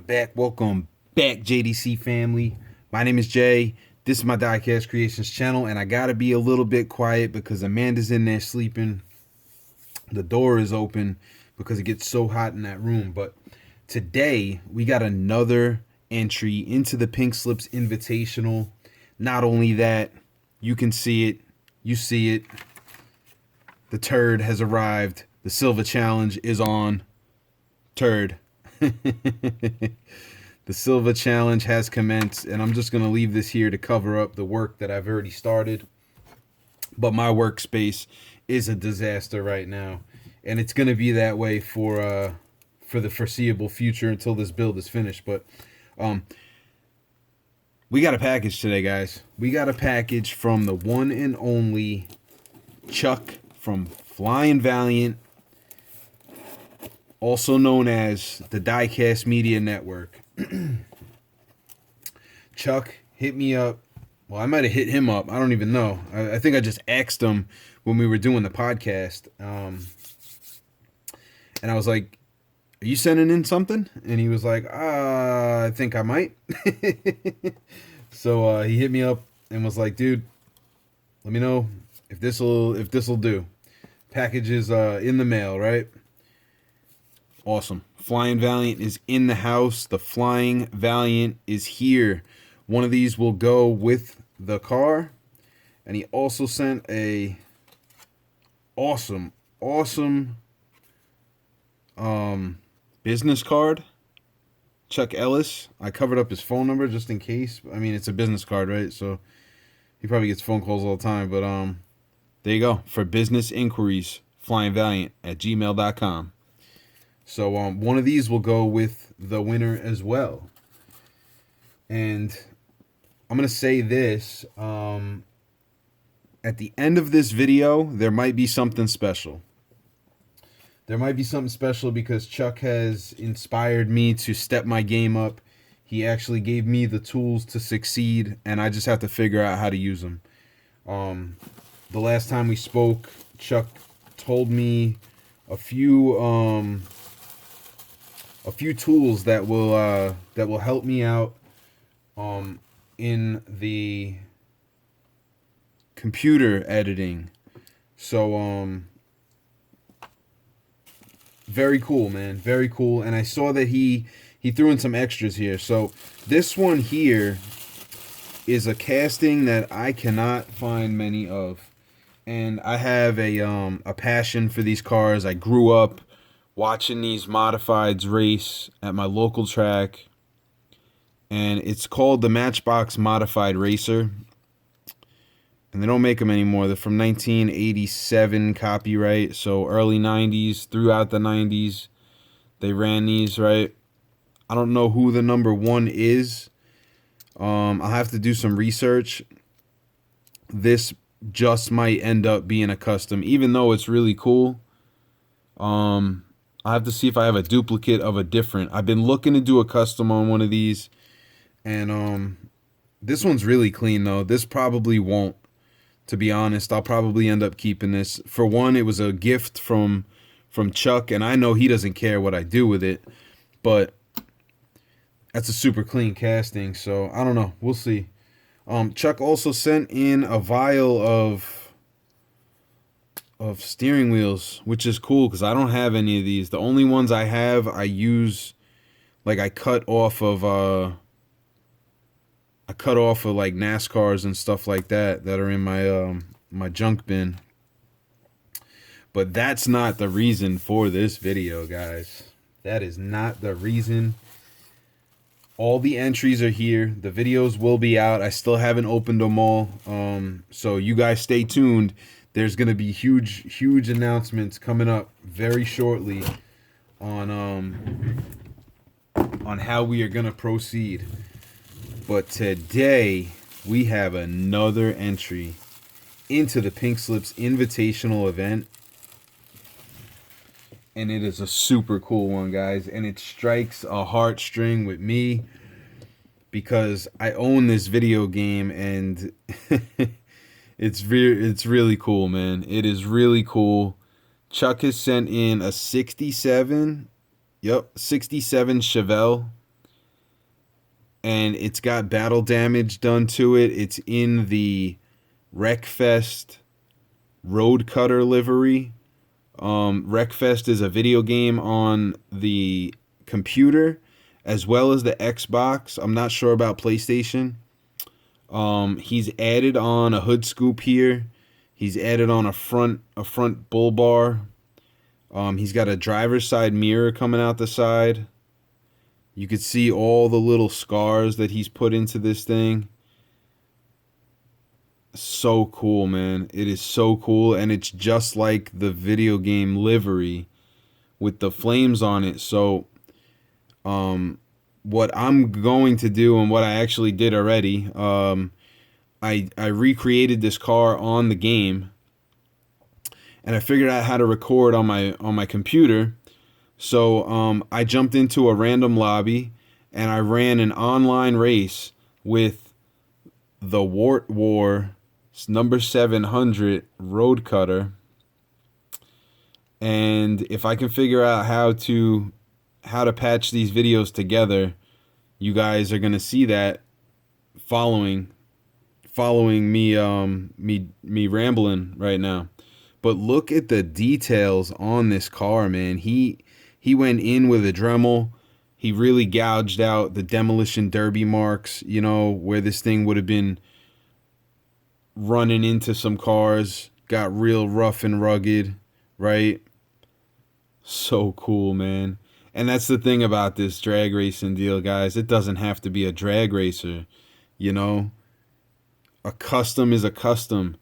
Welcome back, JDC family. My name is Jay. This is my Diecast Creations channel, and I gotta be a little bit quiet because Amanda's in there sleeping. The door is open because it gets so hot in that room. But today, we got another entry into the Pink Slips Invitational. Not only that, you can see it. You see it. The turd has arrived. The Silver Challenge is on. Turd. The Silver Challenge has commenced, and I'm just going to leave this here to cover up the work that I've already started. But my workspace is a disaster right now, and it's going to be that way for the foreseeable future until this build is finished. But we got a package today, guys. We got a package from the one and only Chuck from Flying Valiant, also known as the Diecast Media Network. Chuck hit me up. Well, I might have hit him up. I don't even know. I think I just asked him when we were doing the podcast. And I was like, are you sending in something? And he was like, I think I might. So he hit me up and was like, dude, let me know if this'll do. Package is in the mail, right? Awesome. Flying Valiant is in the house. The Flying Valiant is here. One of these will go with the car. And he also sent a awesome business card. Chuck Ellis. I covered up his phone number just in case. I mean, it's a business card, right? So he probably gets phone calls all the time. But there you go. For business inquiries, flyingvaliant@gmail.com. So one of these will go with the winner as well. And I'm going to say this. At the end of this video, there might be something special. There might be something special because Chuck has inspired me to step my game up. He actually gave me the tools to succeed, and I just have to figure out how to use them. The last time we spoke, Chuck told me a few tools that will help me out in the computer editing. So very cool, man. Very cool. And I saw that he threw in some extras here. So this one here is a casting that I cannot find many of. And I have a passion for these cars. I grew up watching these modifieds race at my local track, and it's called the Matchbox Modified Racer, and they don't make them anymore. They're from 1987 copyright, so early 90s, throughout the 90s, they ran these, right? I don't know who the number one is. I'll have to do some research. This just might end up being a custom, even though it's really cool. I have to see if I have a duplicate of a different. I've been looking to do a custom on one of these, and this one's really clean though. This probably won't, to be honest. I'll probably end up keeping this. For one, it was a gift from Chuck, and I know he doesn't care what I do with it, but that's a super clean casting, so I don't know. We'll see. Chuck also sent in a vial of steering wheels, which is cool because I don't have any of these. The only ones I have, I use, like, I cut off of like NASCARs and stuff like that are in my my junk bin. But that's not the reason for this video, guys. That is not the reason. All the entries are here. The videos will be out. I still haven't opened them all. So you guys stay tuned. There's going to be huge announcements coming up very shortly on how we are going to proceed. But today we have another entry into the Pink Slips Invitational event. And it is a super cool one, guys. And it strikes a heartstring with me because I own this video game, and it's really cool, man. It is really cool. Chuck has sent in a 67 Chevelle and it's got battle damage done to it. It's in the Wreckfest Road Cutter livery. Wreckfest is a video game on the computer as well as the Xbox. I'm not sure about PlayStation. He's added on a hood scoop here. He's added on a front bull bar. He's got a driver's side mirror coming out the side. You could see all the little scars that he's put into this thing. So cool, man. It is so cool, and it's just like the video game livery with the flames on it. So what I'm going to do, and what I actually did already, I recreated this car on the game, and I figured out how to record on my computer. So I jumped into a random lobby, and I ran an online race with the Wart War number 700 Road Cutter. And if I can figure out how to patch these videos together, you guys are gonna see that following me rambling right now. But look at the details on this car, man. He went in with a Dremel. He really gouged out the demolition derby marks, you know, where this thing would have been running into some cars. Got real rough and rugged, right? So cool, man. And that's the thing about this drag racing deal, guys. It doesn't have to be a drag racer, you know? A custom is a custom.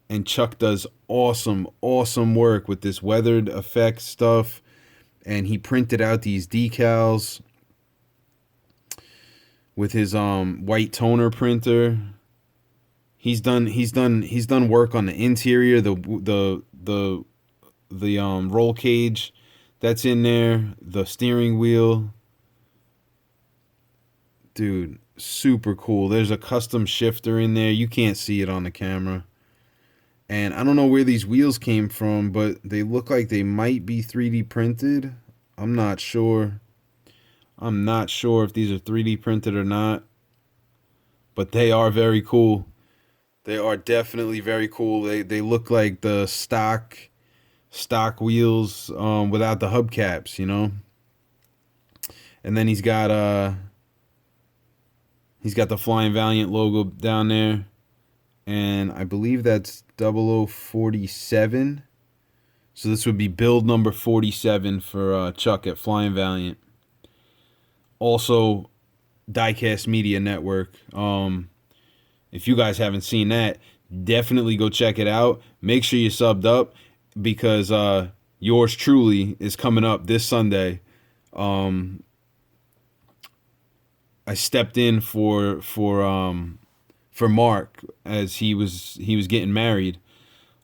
And Chuck does awesome work with this weathered effect stuff. And he printed out these decals with his white toner printer. He's done work on the interior, the roll cage that's in there, the steering wheel. Dude, super cool. There's a custom shifter in there. You can't see it on the camera. And I don't know where these wheels came from, but they look like they might be 3D printed. I'm not sure. I'm not sure if these are 3D printed or not. But they are very cool. They are definitely very cool. They look like the stock wheels without the hubcaps, you know. And then he's got the Flying Valiant logo down there. And I believe that's 0047. So this would be build number 47 for Chuck at Flying Valiant. Also, Diecast Media Network. If you guys haven't seen that, definitely go check it out. Make sure you subbed up, because yours truly is coming up this Sunday. I stepped in for Mark as he was getting married.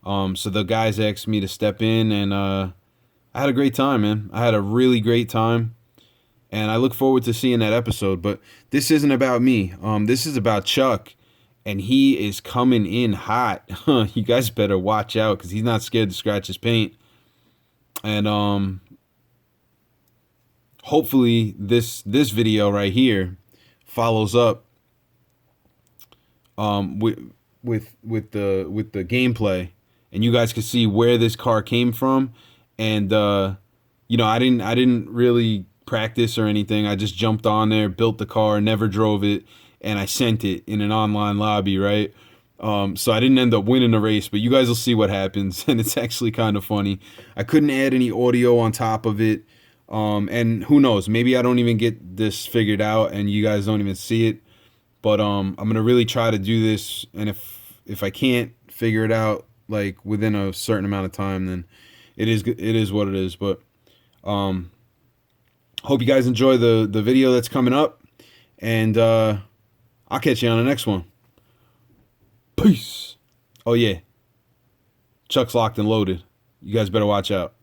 So the guys asked me to step in, and I had a great time, man. I had a really great time, and I look forward to seeing that episode. But this isn't about me. This is about Chuck, and he is coming in hot. You guys better watch out, because he's not scared to scratch his paint. And hopefully this video right here follows up with the gameplay, and you guys can see where this car came from. And you know, I didn't really practice or anything. I just jumped on there, built the car, never drove it, and I sent it in an online lobby, right? So I didn't end up winning the race, but you guys will see what happens, and it's actually kind of funny. I couldn't add any audio on top of it, and who knows, maybe I don't even get this figured out and you guys don't even see it. But I'm gonna really try to do this, and if I can't figure it out like within a certain amount of time, then it is what it is. But hope you guys enjoy the video that's coming up, and I'll catch you on the next one. Peace. Oh yeah, Chuck's locked and loaded. You guys better watch out.